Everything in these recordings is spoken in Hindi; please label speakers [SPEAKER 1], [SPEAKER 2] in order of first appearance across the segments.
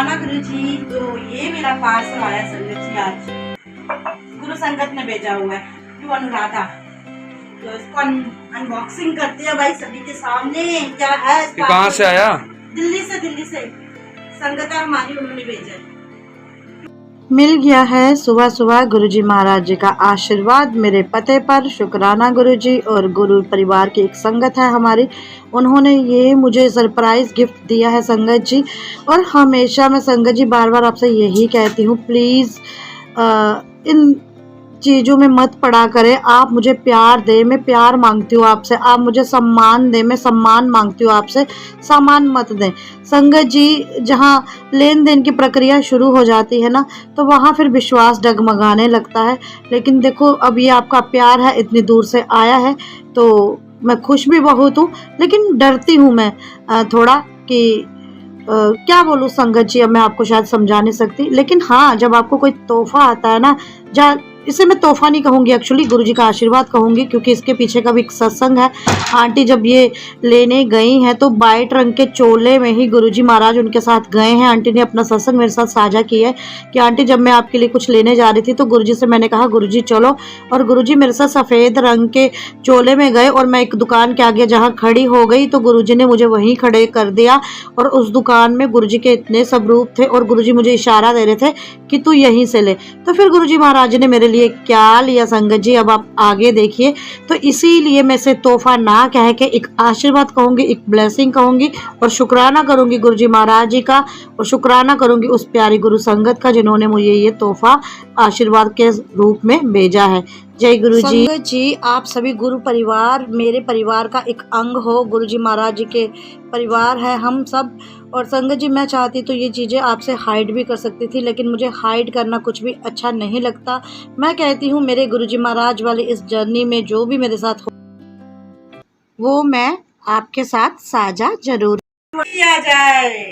[SPEAKER 1] शुक्राना गुरु जी। तो ये मेरा पार्सल आया संगत जी, आज गुरु संगत ने भेजा हुआ है, टू अनुराधा। तो इसको अनबॉक्सिंग करते हैं भाई सभी के सामने। क्या है?
[SPEAKER 2] कहाँ से आया?
[SPEAKER 1] दिल्ली से संगत है हमारी, उन्होंने भेजा है।
[SPEAKER 3] मिल गया है सुबह सुबह गुरुजी महाराज जी का आशीर्वाद मेरे पते पर। शुक्राना गुरुजी और गुरु परिवार की एक संगत है हमारी, उन्होंने ये मुझे सरप्राइज गिफ्ट दिया है संगत जी। और हमेशा मैं संगत जी बार बार आपसे यही कहती हूँ, प्लीज़ इन चीज़ों में मत पड़ा करें। आप मुझे प्यार दें, मैं प्यार मांगती हूँ आपसे। आप मुझे सम्मान दें, मैं सम्मान मांगती हूँ आपसे। सम्मान मत दें संगत जी। जहाँ लेन देन की प्रक्रिया शुरू हो जाती है ना, तो वहाँ फिर विश्वास डगमगाने लगता है। लेकिन देखो, अब ये आपका प्यार है, इतनी दूर से आया है, तो मैं खुश भी बहुत हूँ, लेकिन डरती हूँ मैं थोड़ा कि क्या बोलूँ संगत जी। अब मैं आपको शायद समझा नहीं सकती, लेकिन हाँ, जब आपको कोई तोहफा आता है ना, जहाँ इसे मैं तोहफा नहीं कहूँगी, एक्चुअली गुरुजी का आशीर्वाद कहूँगी, क्योंकि इसके पीछे का भी एक सत्संग है। आंटी जब ये लेने गई हैं तो वाइट रंग के चोले में ही गुरुजी महाराज उनके साथ गए हैं। आंटी ने अपना सत्संग मेरे साथ साझा किया है कि आंटी जब मैं आपके लिए कुछ लेने जा रही थी तो गुरुजी से मैंने कहा गुरुजी चलो, और गुरुजी मेरे साथ सफ़ेद रंग के चोले में गए। और मैं एक दुकान के आगे जहाँ खड़ी हो गई तो गुरुजी ने मुझे वहीं खड़े कर दिया। और उस दुकान में गुरुजी के इतने स्वरूप थे और गुरुजी मुझे इशारा दे रहे थे कि तू यहीं से ले। तो फिर गुरुजी महाराज ने मेरे लिए क्या लिया संगत जी, अब आप आगे देखिए। तो इसीलिए मैं इसे तोहफा ना कह के एक आशीर्वाद कहूँगी, एक ब्लेसिंग कहूँगी, और शुक्राना करूँगी गुरुजी महाराज जी का, और शुक्राना करूँगी उस प्यारी गुरु संगत का जिन्होंने मुझे ये तोहफा आशीर्वाद के रूप में भेजा है। जय गुरु जी। संगत जी, आप सभी गुरु परिवार मेरे परिवार का एक अंग हो। गुरुजी महाराज जी के परिवार है हम सब। और संगत जी, मैं चाहती तो ये चीज़ें आपसे हाइड भी कर सकती थी, लेकिन मुझे हाइड करना कुछ भी अच्छा नहीं लगता। मैं कहती हूँ मेरे गुरुजी महाराज वाली इस जर्नी में जो भी मेरे साथ हो, वो मैं आपके साथ साझा जरूर
[SPEAKER 1] किया जाए।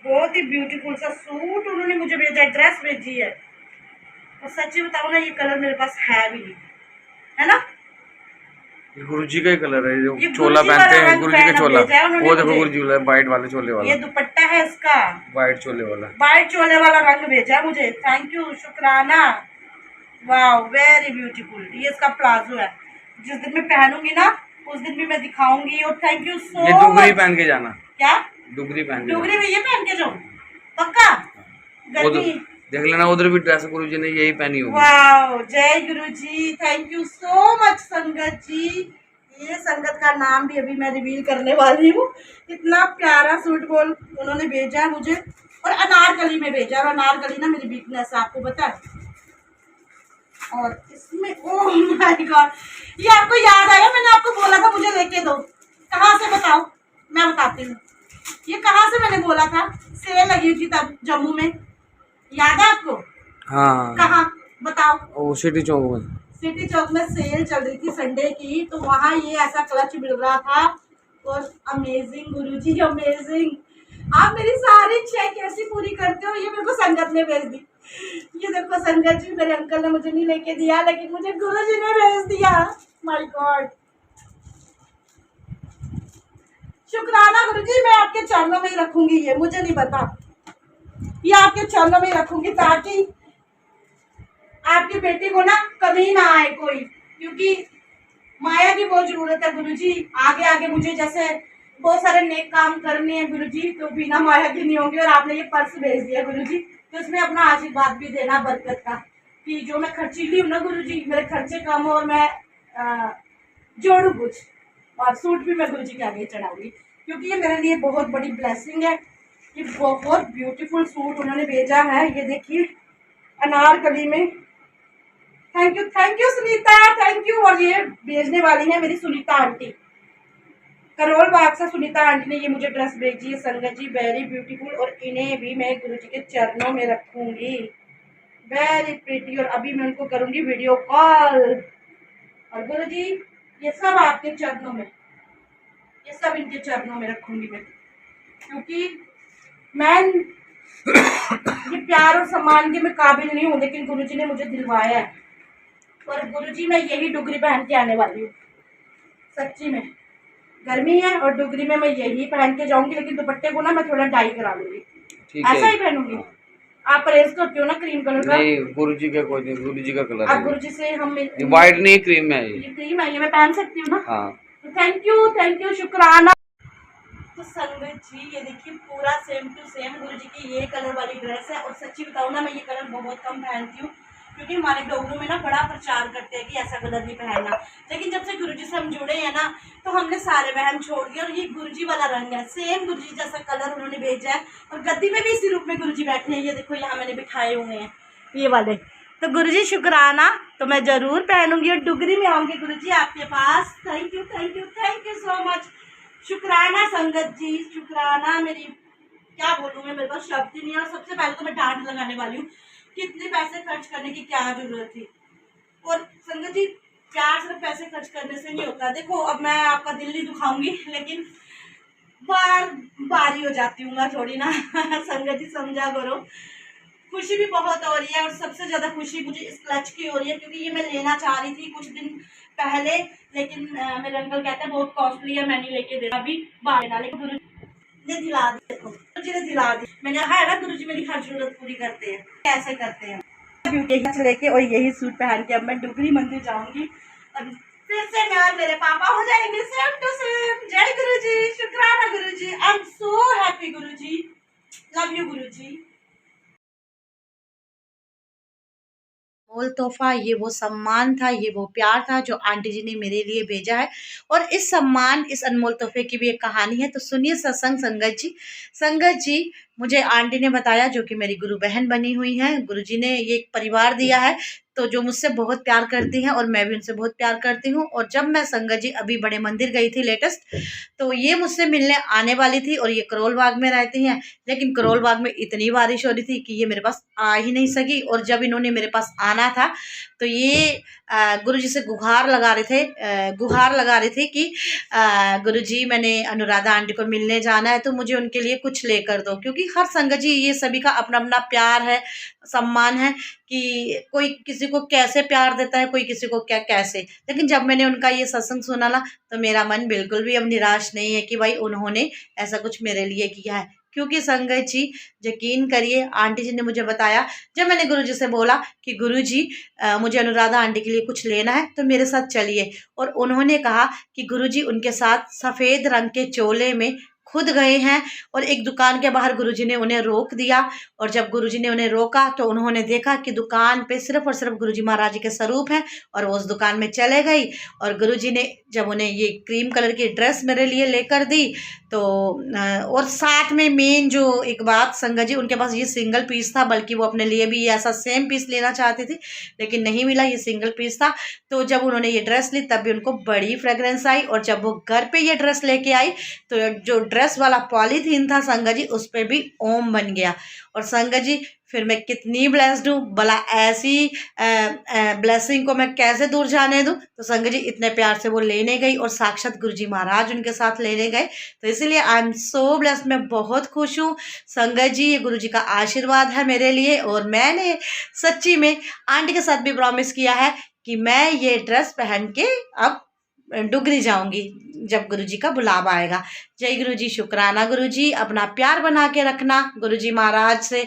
[SPEAKER 1] बहुत ही ब्यूटीफुल सा सूट उन्होंने मुझे भेजा है, ड्रेस भेजी है। और सच्ची बताओ ना, ये कलर मेरे पास है भी नहीं, है ना।
[SPEAKER 2] गुरुजी का ही कलर है, जो
[SPEAKER 1] ये
[SPEAKER 2] चोला
[SPEAKER 1] गुरुजी
[SPEAKER 2] पहनते
[SPEAKER 1] वाला
[SPEAKER 2] हैं गुरुजी का चोला।
[SPEAKER 1] भेजा है उन्होंने
[SPEAKER 2] वो देखो
[SPEAKER 1] मुझे।
[SPEAKER 2] गुरुजी वाला वाइट वाले चोले वाला,
[SPEAKER 1] ये दुपट्टा है इसका,
[SPEAKER 2] वाइट चोले वाला,
[SPEAKER 1] वाइट चोले वाला रंग भेजा है मुझे। थैंक यू शुक्राना, वाह वेरी ब्यूटीफुल। ये इसका प्लाजो है, जिस दिन मैं पहनूंगी ना उस दिन भी मैं दिखाऊंगी। और थैंक यू सो
[SPEAKER 2] ये डुगरी पहन के जाना।
[SPEAKER 1] क्या
[SPEAKER 2] डुगरी पहन के
[SPEAKER 1] डुगरी में ये पहन के जाऊँ पक्का? गर्मी
[SPEAKER 2] देख लेना, उधर भी ड्रेस गुरुजी ने यही पहनी होगी।
[SPEAKER 1] वाह, जय गुरुजी, थैंक यू सो मच संगत जी। ये संगत का नाम भी अभी मैं रिवील करने वाली हूँ। इतना प्यारा सूट बोल उन्होंने भेजा है मुझे, और अनारकली में भेजा। और अनारकली ना मेरी वीकनेस है, आपको पता है। और इसमें ओह माय गॉड, ये आपको याद आया, मैंने आपको बोला था मुझे लेके दो। कहाँ से बताओ, मैं बताती हूँ। ये कहाँ से मैंने बोला था, सेल लगी थी तब जम्मू में, याद है आपको?
[SPEAKER 2] हाँ,
[SPEAKER 1] कहाँ बताओ?
[SPEAKER 2] वो सिटी चौक में,
[SPEAKER 1] सिटी चौक में सेल चल रही थी संडे की, तो वहाँ ये ऐसा क्लच मिल रहा था। और अमेजिंग गुरुजी, अमेजिंग। आप मेरी सारी इच्छाएं कैसी पूरी करते हो, ये मेरे को संगत ने भेज दी। ये देखो संगत जी, मेरे अंकल ने मुझे नहीं लेके दिया, लेकिन मुझे गुरुजी ने भेज दिया। माय गॉड, शुक्राना गुरुजी। मैं आपके चरणों में ही रखूंगी, ये मुझे नहीं पता, ये आपके चरणों में ही रखूंगी, ताकि आपकी बेटी को ना कभी ना आए कोई, क्योंकि माया की बहुत जरूरत है गुरुजी। आगे आगे मुझे जैसे बहुत सारे नेक काम करने हैं गुरुजी, तो बिना माया की नहीं होंगे। और आपने ये पर्स भेज दिया गुरुजी, तो इसमें अपना आशीर्वाद भी देना बरकत का, कि जो मैं खर्चीली हूँ ना गुरुजी, मेरे खर्चे कम हो और मैं जोड़ू कुछ। और सूट भी मैं गुरुजी के आगे चढ़ाऊंगी, क्योंकि ये मेरे लिए बहुत बड़ी ब्लेसिंग है। ये बहुत ब्यूटीफुल सूट उन्होंने भेजा है, ये देखिए अनारकली में। Thank you Sunita, thank you. और ये भेजने वाली है मेरी सुनीता आंटी, करोल बाग से सुनीता आंटी ने ये मुझे ड्रेस भेजी है संगत जी, वेरी ब्यूटीफुल। और इन्हें भी मैं गुरुजी के चरणों में रखूंगी, वेरी प्रीटी। और अभी मैं उनको करूंगी वीडियो कॉल। और गुरुजी, ये सब आपके चरणों में, ये सब इनके चरणों में रखूंगी मैं, क्योंकि मैं ये प्यार और सम्मान के मैं काबिल नहीं हूँ, लेकिन गुरुजी ने मुझे दिलवाया है। और गुरुजी, मैं यही डुगरी पहन के आने वाली हूँ, सच्ची में। गर्मी है और डुगरी में मैं यही पहन के जाऊंगी, लेकिन दुपट्टे को ना मैं थोड़ा डाई करा लूंगी।
[SPEAKER 2] ठीक
[SPEAKER 1] ऐसा
[SPEAKER 2] है।
[SPEAKER 1] ही पहनूंगी। आप परहेज करते हो ना क्रीम कलर का?
[SPEAKER 2] नहीं, गुरु जी का कोई नहीं, गुरु जी का कलर
[SPEAKER 1] अब
[SPEAKER 2] है
[SPEAKER 1] गुरु जी से हम
[SPEAKER 2] व्हाइट नहीं, क्रीम है ये।
[SPEAKER 1] ये क्रीम है, ये मैं पहन सकती हूँ ना?
[SPEAKER 2] हाँ
[SPEAKER 1] तो थैंक यू, शुक्राना। तो संगत जी ये देखिए पूरा सेम टू सेम गुरु जी की ये कलर वाली ड्रेस है। और सच्ची बताऊँ ना, मैं ये कलर बहुत कम पहनती हूँ, क्योंकि हमारे डोगरों में ना बड़ा प्रचार करते हैं कि ऐसा कलर नहीं पहनना। लेकिन जब से गुरु जी से हम जुड़े हैं ना, तो हमने सारे वहम छोड़ दिए। और ये गुरु जी वाला रंग है, सेम गुरु जी जैसा कलर उन्होंने भेजा है। और गद्दी में भी इसी रूप में गुरु जी बैठे हैं। ये देखो यहाँ मैंने बिठाए हुए हैं ये वाले। तो गुरु जी शुक्राना, तो मैं ज़रूर पहनूंगी और डुगरी में आऊँगी गुरु जी आपके पास। Thank you so much. शुक्राना संगत जी, शुक्राना। मेरी क्या बोलूँ मैं, मेरे पास शब्द ही नहीं है। और सबसे पहले तो मैं डांट लगाने वाली हूँ कि इतने पैसे खर्च करने की क्या जरूरत थी। और संगत जी प्यार सिर्फ पैसे खर्च करने से नहीं होता। देखो अब मैं आपका दिल नहीं दुखाऊंगी, लेकिन बारी हो जाती हूँ मैं थोड़ी ना संगत जी समझा करो। खुशी भी बहुत हो रही है, और सबसे ज़्यादा खुशी मुझे इस क्लच की हो रही है, क्योंकि ये मैं लेना चाह रही थी कुछ दिन पहले। लेकिन मेरे अंकल कहते हैं बहुत कॉस्टली है, मैं नहीं लेके देना अभी, बाद में। लेकिन गुरु ने दिला दी, देखो गुरु जी ने दिला दी। मैंने कहा है ना गुरु जी मेरी हर जरूरत पूरी करते हैं। कैसे करते हैं? ब्यूटी लेके और यही सूट पहन के अब मैं डुगरी मंदिर जाऊंगी। अब फिर से मैं और मेरे पापा हो जाएंगे सेम टू सेम। जय गुरु जी, शुक्राना गुरु जी। I am so happy Guru ji, love you गुरु जी।
[SPEAKER 3] अनमोल तोहफा, ये वो सम्मान था, ये वो प्यार था जो आंटी जी ने मेरे लिए भेजा है। और इस सम्मान, इस अनमोल तोहफे की भी एक कहानी है। तो सुनिए सत्संग संगत जी मुझे आंटी ने बताया, जो कि मेरी गुरु बहन बनी हुई हैं। गुरु जी ने ये एक परिवार दिया है, तो जो मुझसे बहुत प्यार करती हैं और मैं भी उनसे बहुत प्यार करती हूँ। और जब मैं संगत जी अभी बड़े मंदिर गई थी लेटेस्ट, तो ये मुझसे मिलने आने वाली थी। और ये करोल बाग में रहती हैं, लेकिन करोल बाग में इतनी बारिश हो रही थी कि ये मेरे पास आ ही नहीं सकी। और जब इन्होंने मेरे पास आना था, तो ये गुरु जी से गुहार लगा रहे थे कि गुरु जी मैंने अनुराधा आंटी को मिलने जाना है, तो मुझे उनके लिए कुछ लेकर दो। क्योंकि हर संगत जी ये सभी का अपना अपना प्यार है, सम्मान है, कि कोई किसी को कैसे प्यार देता है, कोई किसी को क्या कैसे। लेकिन जब मैंने उनका ये सत्संग सुना ना, तो मेरा मन बिल्कुल भी अब निराश नहीं है कि भाई उन्होंने ऐसा कुछ मेरे लिए किया है। क्योंकि संगत जी यकीन करिए, आंटी जी ने मुझे बताया, जब मैंने गुरु जी से बोला कि गुरु जी मुझे अनुराधा आंटी के लिए कुछ लेना है, तो मेरे साथ चलिए। और उन्होंने कहा कि गुरु जी उनके साथ सफ़ेद रंग के चोले में खुद गए हैं। और एक दुकान के बाहर गुरुजी ने उन्हें रोक दिया। और जब गुरुजी ने उन्हें रोका, तो उन्होंने देखा कि दुकान पे सिर्फ और सिर्फ गुरुजी महाराज जी के स्वरूप हैं। और वो उस दुकान में चले गई। और गुरुजी ने जब उन्हें ये क्रीम कलर की ड्रेस मेरे लिए लेकर दी, तो और साथ में मेन जो एक बात, संगत जी उनके पास ये सिंगल पीस था, बल्कि वो अपने लिए भी ऐसा सेम पीस लेना चाहती थी, लेकिन नहीं मिला, ये सिंगल पीस था। तो जब उन्होंने ये ड्रेस ली, तब भी उनको बड़ी फ्रेगरेंस आई। और जब वो घर पे ये ड्रेस लेके आई, तो जो ड्रेस वाला पॉलीथीन था संगत जी, उस पर भी ओम बन गया। और संगत जी फिर मैं कितनी ब्लेस्ड हूँ, भला ऐसी ब्लेसिंग को मैं कैसे दूर जाने दूँ। तो संगत जी इतने प्यार से वो लेने गई, और साक्षात गुरुजी महाराज उनके साथ लेने गए। तो इसीलिए आई एम सो ब्लेस्ड, मैं बहुत खुश हूँ संगत जी। ये गुरुजी का आशीर्वाद है मेरे लिए। और मैंने सच्ची में आंटी के साथ भी प्रॉमिस किया है कि मैं ये ड्रेस पहन के अब डुगरी जाऊंगी जब गुरुजी का बुलावा आएगा। जय गुरुजी, शुक्राना गुरुजी। अपना प्यार बना के रखना, गुरुजी महाराज से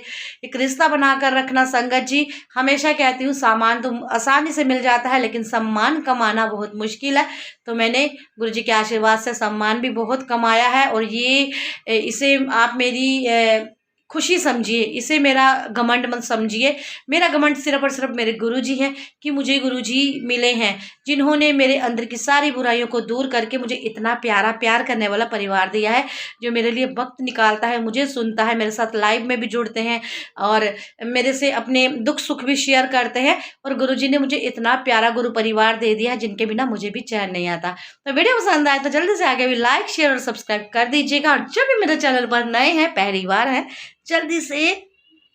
[SPEAKER 3] एक रिश्ता बना कर रखना। संगत जी हमेशा कहती हूँ, सामान तो आसानी से मिल जाता है, लेकिन सम्मान कमाना बहुत मुश्किल है। तो मैंने गुरुजी के आशीर्वाद से सम्मान भी बहुत कमाया है। और ये इसे आप मेरी खुशी समझिए, इसे मेरा घमंड मत समझिए। मेरा घमंड सिर्फ और सिर्फ मेरे गुरुजी हैं, कि मुझे गुरुजी मिले हैं, जिन्होंने मेरे अंदर की सारी बुराइयों को दूर करके मुझे इतना प्यारा प्यार करने वाला परिवार दिया है, जो मेरे लिए वक्त निकालता है, मुझे सुनता है, मेरे साथ लाइव में भी जुड़ते हैं, और मेरे से अपने दुख सुख भी शेयर करते हैं। और गुरुजी ने मुझे इतना प्यारा गुरु परिवार दे दिया है, जिनके बिना मुझे भी चैन नहीं आता। तो वीडियो पसंद आए तो जल्दी से आगे भी लाइक, शेयर और सब्सक्राइब कर दीजिएगा। और जब भी मेरे चैनल पर नए हैं, पहली बार हैं, जल्दी से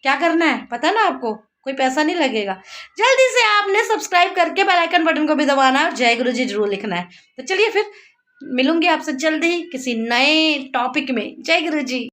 [SPEAKER 3] क्या करना है पता ना आपको, कोई पैसा नहीं लगेगा, जल्दी से आपने सब्सक्राइब करके बेल आइकन बटन को भी दबाना है, और जय गुरुजी जरूर लिखना है। तो चलिए फिर मिलूंगी आपसे जल्दी ही किसी नए टॉपिक में। जय गुरुजी।